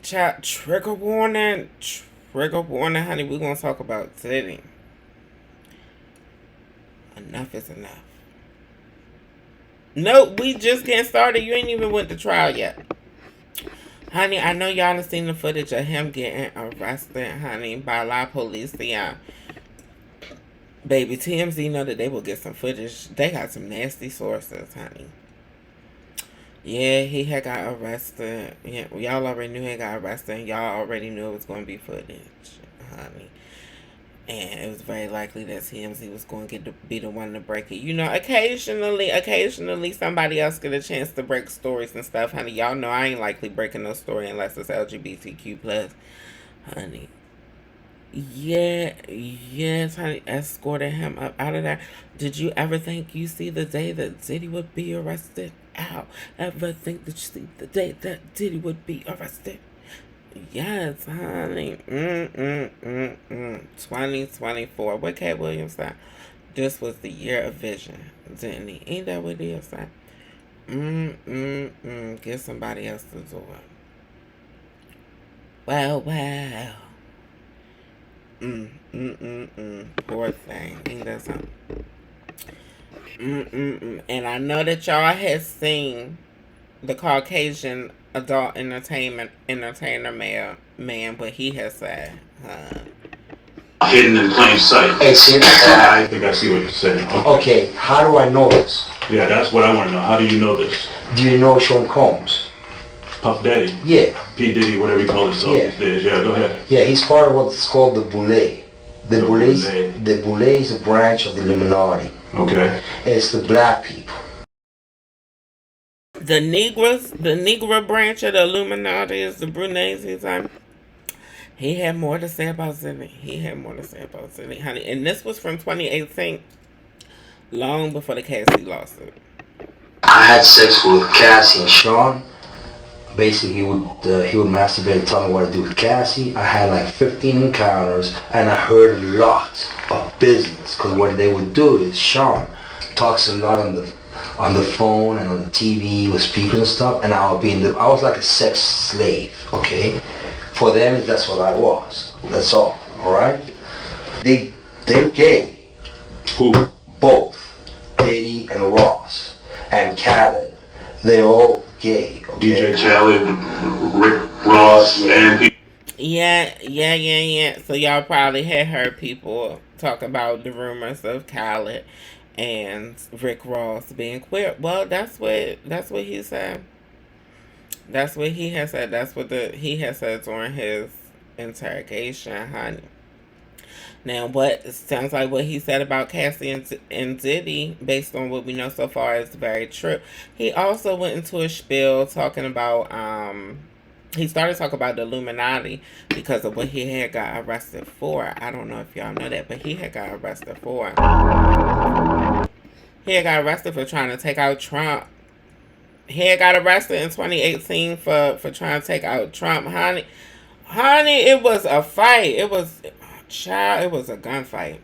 Chat, trigger warning. Trigger warning, honey. We're going to talk about Diddy. Enough is enough. Nope, we just getting started. You ain't even went to trial yet. Honey, I know y'all done seen the footage of him getting arrested, honey, by La Policia. Baby, TMZ know that they will get some footage. They got some nasty sources, honey. Yeah, he had got arrested. Yeah, y'all already knew he got arrested. And y'all already knew it was going to be footage, honey. And it was very likely that TMZ was going to be the one to break it. You know, occasionally somebody else get a chance to break stories and stuff, honey. Y'all know I ain't likely breaking no story unless it's LGBTQ plus, honey. Yeah, yes, honey. Escorted him up out of there. Did you ever think you see the day that Diddy would be arrested? Ow. Ever think that you see the day that Diddy would be arrested? Yes, honey. 2024. What Cat Williams said? This was the year of vision, didn't he? Ain't that what he said? Get somebody else to do it. Well. Poor thing. Ain't that something? And I know that y'all has seen the Caucasian adult entertainer man, what he has said. Hidden in plain sight. I think I see what you're saying. Okay, how do I know this? Yeah, that's what I want to know. How do you know this? Do you know Sean Combs? Puff Daddy? Yeah. P. Diddy, whatever you call himself these days. Yeah, go ahead. Yeah, he's part of what's called the Boule. The Boule is a branch of the Illuminati. Okay. It's the black people. The Negro branch of the Illuminati is the Brunei's. He had more to say about Diddy. Honey. And this was from 2018, long before the Cassie lawsuit. I had sex with Cassie and Sean. Basically, he would masturbate and tell me what to do with Cassie. I had like 15 encounters, and I heard a lot of business. Because what they would do is Sean talks a lot on the phone and on the TV with speakers and stuff, and I was like a sex slave, okay? For them, that's what I was. That's all right? They're gay. Who? Both. Diddy and Ross. And Khaled. They're all gay, okay? DJ Khaled, Rick Ross, and people. Yeah. So y'all probably had heard people talk about the rumors of Khaled and Rick Ross being queer. Well, that's what he said. That's what he has said. That's what he has said during his interrogation, honey. Now, what sounds like what he said about Cassie and Diddy, based on what we know so far, is very true. He also went into a spiel talking about he started talking about the Illuminati because of what he had got arrested for. I don't know if y'all know that, but he had got arrested for. He had got arrested for trying to take out Trump. He had got arrested in 2018 for trying to take out Trump. Honey, it was a fight. It was a gunfight.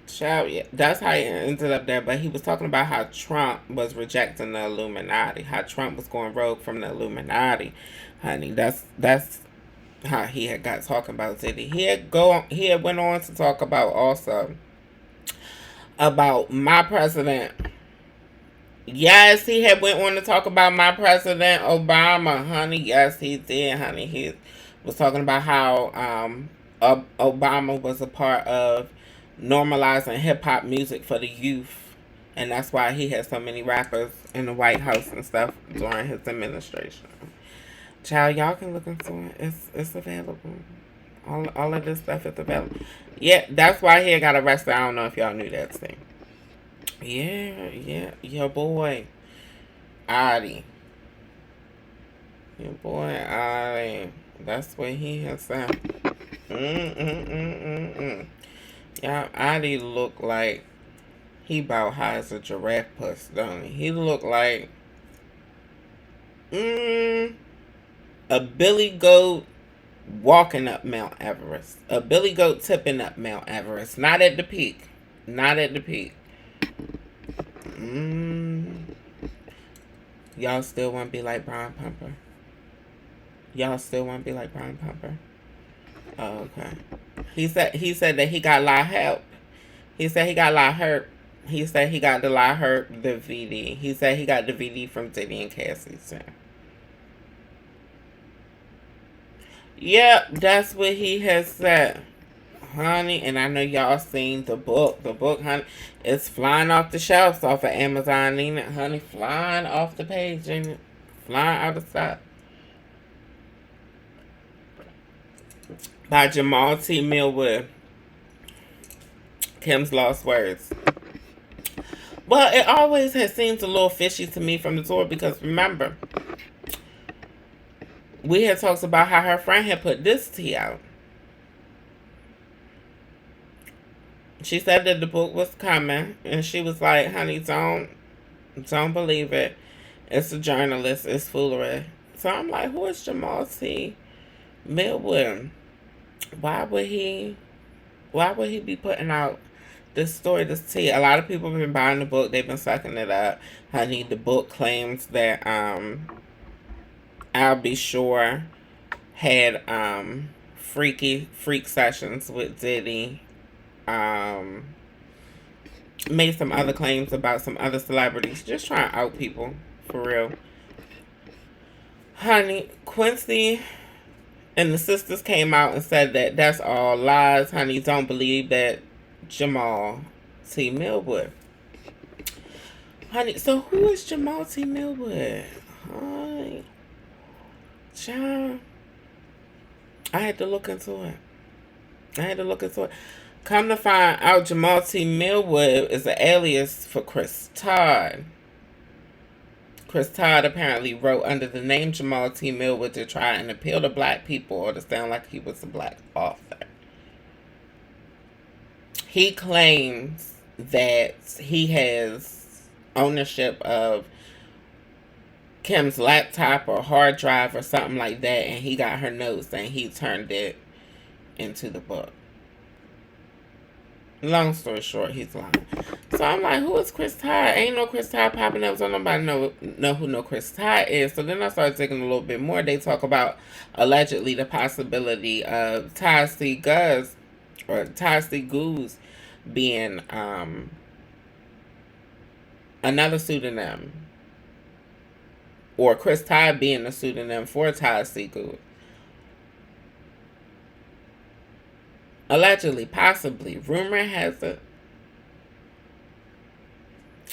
Child, yeah, that's how he ended up there. But he was talking about how Trump was rejecting the Illuminati. How Trump was going rogue from the Illuminati. Honey, that's how he had got talking about Diddy. He had went on to talk about also about my president. Yes, he had went on to talk about my president Obama, honey. Yes, he did, honey. He was talking about how Obama was a part of normalizing hip-hop music for the youth. And that's why he had so many rappers in the White House and stuff during his administration. Child, y'all can look into it. It's available. All of this stuff is available. Yeah, that's why he got arrested. I don't know if y'all knew that thing. Yeah, your boy, Oddi. That's what he has said. Yeah, Oddi look like he about high as a giraffe puss, don't he? He look like a billy goat walking up Mount Everest. A billy goat tipping up Mount Everest. Not at the peak. Y'all still want to be like Brian Pumper? Y'all still want to be like Brian Pumper? Oh, okay. He said that he got a lot of help. He said he got a lot of hurt. He said he got the lot of hurt, the VD. He said he got the VD from Diddy and Cassie. So. Yep, that's what he has said. Honey, and I know y'all seen the book. The book, honey, it's flying off the shelves off of Amazon, ain't it, honey? Flying off the page, ain't it? Flying out of stock. By Jamal T. Millwood. Kim's Lost Words. Well, it always has seemed a little fishy to me from the tour because remember, we had talked about how her friend had put this tea out. She said that the book was coming, and she was like, honey, don't believe it. It's a journalist. It's foolery. So I'm like, who is Jamal T. Millwood? Why would he be putting out this story, this tea? A lot of people have been buying the book. They've been sucking it up. Honey, the book claims that I'll Be Sure had freak sessions with Diddy. Made some other claims about some other celebrities. Just trying to out people. For real. Honey, Quincy and the sisters came out and said that that's all lies. Honey, don't believe that Jamal T. Millwood. Honey, so who is Jamal T. Millwood? Honey. Child. I had to look into it. Come to find out, Jamal T. Millwood is an alias for Chris Todd. Chris Todd apparently wrote under the name Jamal T. Millwood to try and appeal to black people or to sound like he was a black author. He claims that he has ownership of Kim's laptop or hard drive or something like that, and he got her notes and he turned it into the book. Long story short, he's lying. So I'm like, who is Chris Todd? Ain't no Chris Todd popping up, so nobody know who no Chris Todd is. So then I started digging a little bit more. They talk about allegedly the possibility of Ty C. Goose being another pseudonym, or Chris Todd being a pseudonym for Ty C. Goose. Allegedly, possibly. Rumor has it.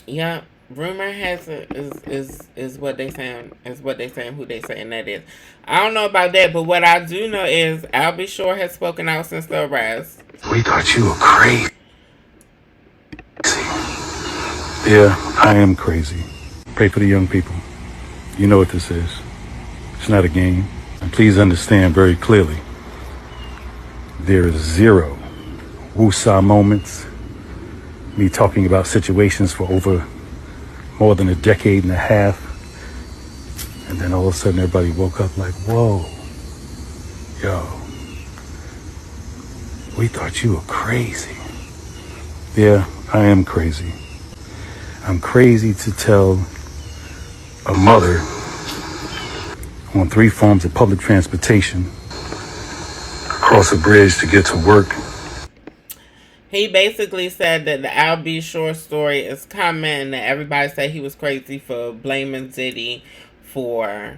Yeah, rumor has it is what they saying, who they saying that is. I don't know about that, but what I do know is I'll Be Sure has spoken out since the arrest. We thought you were crazy. Yeah, I am crazy. Pray for the young people. You know what this is. It's not a game. And please understand very clearly, there is zero woosah moments, me talking about situations for over more than a decade and a half, and then all of a sudden everybody woke up like, whoa, yo, we thought you were crazy. Yeah, I am crazy. I'm crazy to tell a mother on 3 forms of public transportation cross a bridge to get to work. He basically said that the I'll Be Sure story is coming, and that everybody said he was crazy for blaming Diddy for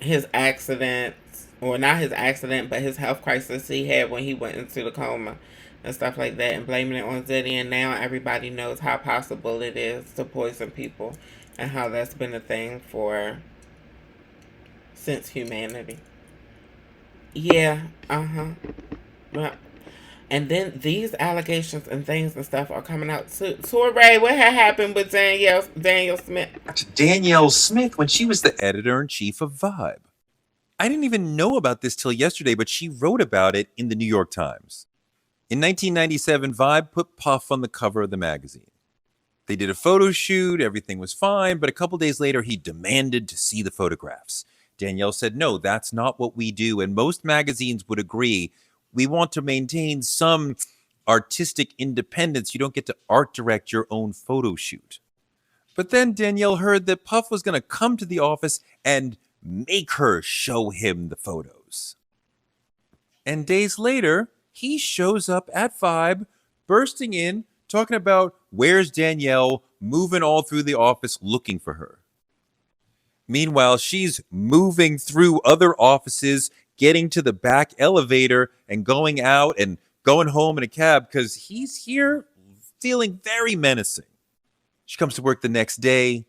his accident, or not his accident, but his health crisis he had when he went into the coma and stuff like that, and blaming it on Diddy. And now everybody knows how possible it is to poison people, and how that's been a thing since humanity. Yeah, well, and then these allegations and things and stuff are coming out too. Ray, what had happened with Danielle Smith? Danielle Smith when she was the editor-in-chief of Vibe. I didn't even know about this till yesterday, but she wrote about it in the New York Times. In 1997, Vibe put Puff on the cover of the magazine. They did a photo shoot, everything was fine, but a couple days later, he demanded to see the photographs. Danielle said, no, that's not what we do, and most magazines would agree. We want to maintain some artistic independence. You don't get to art direct your own photo shoot. But then Danielle heard that Puff was going to come to the office and make her show him the photos. And days later, he shows up at Vibe, bursting in, talking about where's Danielle, moving all through the office looking for her. Meanwhile, she's moving through other offices, getting to the back elevator and going out and going home in a cab because he's here feeling very menacing. She comes to work the next day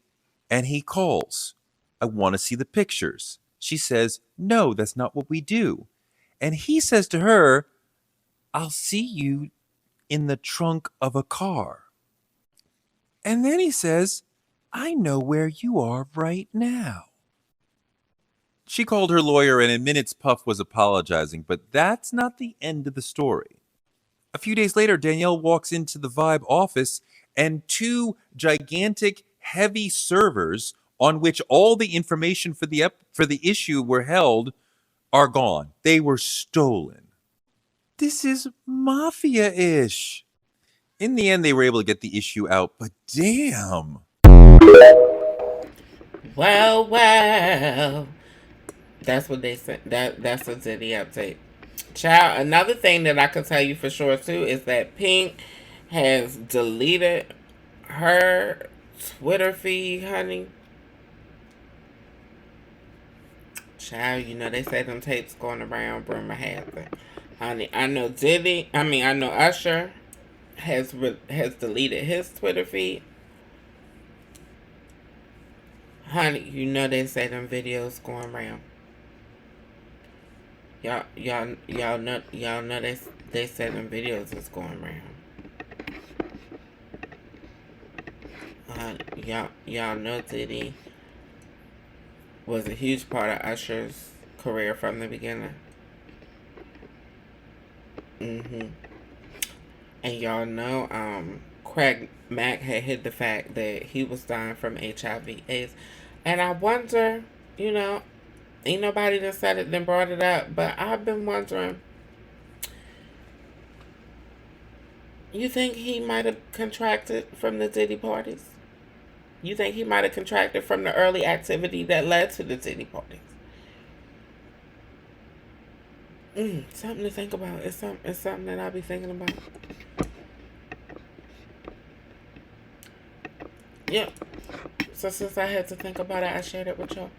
and he calls. I want to see the pictures. She says, no, that's not what we do. And he says to her, I'll see you in the trunk of a car. And then he says, I know where you are right now. She called her lawyer and in minutes Puff was apologizing, but that's not the end of the story. A few days later, Danielle walks into the Vibe office and two gigantic, heavy servers on which all the information for the issue were held are gone. They were stolen. This is mafia-ish. In the end, they were able to get the issue out, but damn. Well, well. That's what they said. That's a Diddy update. Child, another thing that I can tell you for sure too is that Pink has deleted her Twitter feed, honey. Child, you know they say them tapes going around, rumor has it. Honey, I know Usher has deleted his Twitter feed. Honey, you know they say them videos going around. Y'all know they said them videos is going around. Y'all know Diddy was a huge part of Usher's career from the beginning. And y'all know Craig Mack had hid the fact that he was dying from HIV/AIDS, and I wonder, ain't nobody that said it then brought it up, but I've been wondering, you think he might have contracted from the Diddy parties? You think he might have contracted from the early activity that led to the Diddy parties? Something to think about. It's something that I'll be thinking about. Yeah. So since I had to think about it, I shared it with y'all.